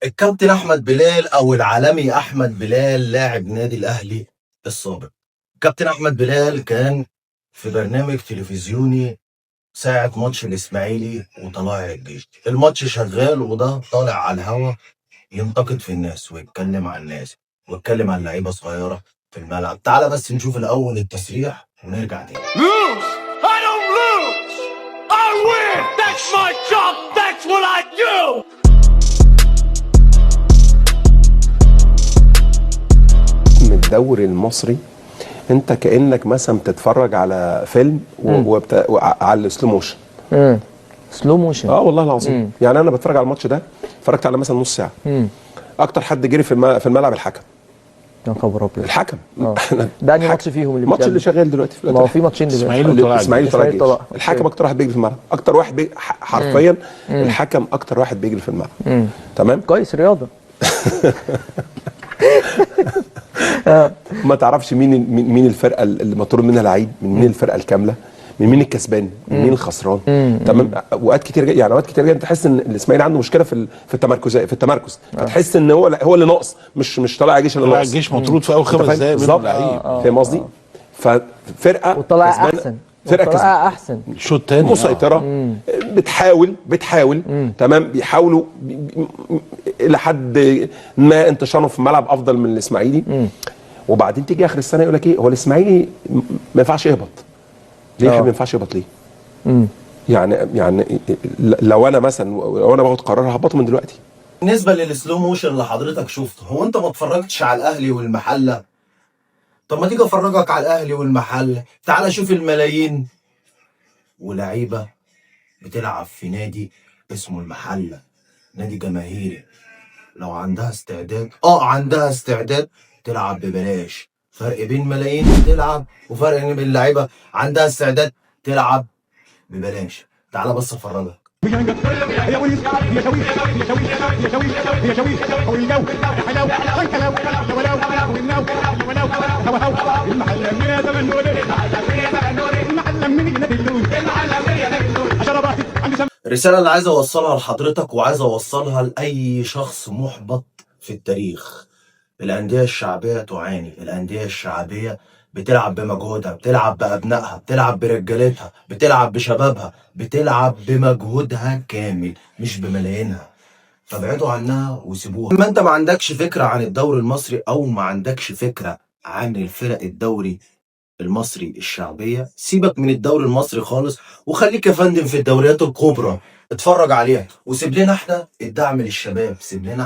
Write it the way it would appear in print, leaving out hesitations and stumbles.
الكابتن احمد بلال او العالمي احمد بلال لاعب نادي الاهلي السابق. كابتن احمد بلال كان في برنامج تلفزيوني ساعة ماتش الاسماعيلي وطلائع الجيش. الماتش شغال وده طالع على الهوا ينتقد في الناس ويتكلم عن الناس ويتكلم عن لعيبة صغيرة في الملعب. تعالى بس نشوف الاول التصريح ونرجع تاني. Lose! I don't lose! I win! That's my job! That's what I do! من الدوري المصري انت كانك مثلا بتتفرج على فيلم على السلو موشن. سلو موشن. والله العظيم. يعني انا بتفرج على الماتش ده، اتفرجت على مثلا نص ساعه. اكتر حد جري في الملعب الحكم. يا خبر ابيض. الحكم ده انهي ماتش فيهم اللي الماتش اللي شغال دلوقتي ما هو في ماتشين دلوقتي. اسماعيلي وطلائع. الحكم اكتر واحد بيجري في الملعب، اكتر واحد حرفيا الحكم اكتر واحد بيجري في الملعب. تمام كويس رياضه. ما تعرفش مين الفرقه اللي مطلوب منها لعيب، مين الفرقه الكامله، مين الكسبان، مين الخسران. تمام. اوقات كتير جدا تحس ان الاسماعيلي عنده مشكله في التمركز. فتحس ان هو اللي ناقص، مش طالع الجيش اللي ناقص. طلع الجيش مطرود في اول 5 دقايق منه لعيب. فاهم قصدي؟ ففرقه وطلع احسن، فرقه احسن الشوط الثاني مسيطره. بتحاول تمام. بيحاولوا الى حد ما انتشارهم في الملعب افضل من الاسماعيلي. وبعدين تيجي اخر السنه يقول لك ايه، هو الاسماعيلي ما ينفعش يهبط ليه؟ ما ينفعش يهبط ليه؟ يعني لو انا باخد قرار ههبطه من دلوقتي. بالنسبة للسلو موشن اللي حضرتك شفته، هو انت ما اتفرجتش على الاهلي والمحلة؟ طب ما تيجي افرجك على الاهلي والمحلة. تعالى شوف الملايين ولعيبة بتلعب في نادي اسمه المحلة، نادي جماهيري. لو عندها استعداد تلعب ببلاش. فرق بين ملايين تلعب وفرق بين لعيبة عندها استعداد تلعب ببلاش. تعالى بس افرجك. الرسالة اللي عايز اوصلها لحضرتك وعايز اوصلها لأي شخص محبط في التاريخ: الأندية الشعبية تعاني. الأندية الشعبية بتلعب بمجهودها، بتلعب بأبنائها، بتلعب برجالتها، بتلعب بشبابها، بتلعب بمجهودها كامل مش بملايينها. فابعدوا عنها وسيبوها. ما انت ما عندكش فكرة عن الدوري المصري او ما عندكش فكرة عن الفرق الدوري المصري الشعبية، سيبك من الدوري المصري خالص وخليك يا فندم في الدوريات الكبرى اتفرج عليها، وسيب لنا احنا الدعم للشباب، سيب لنا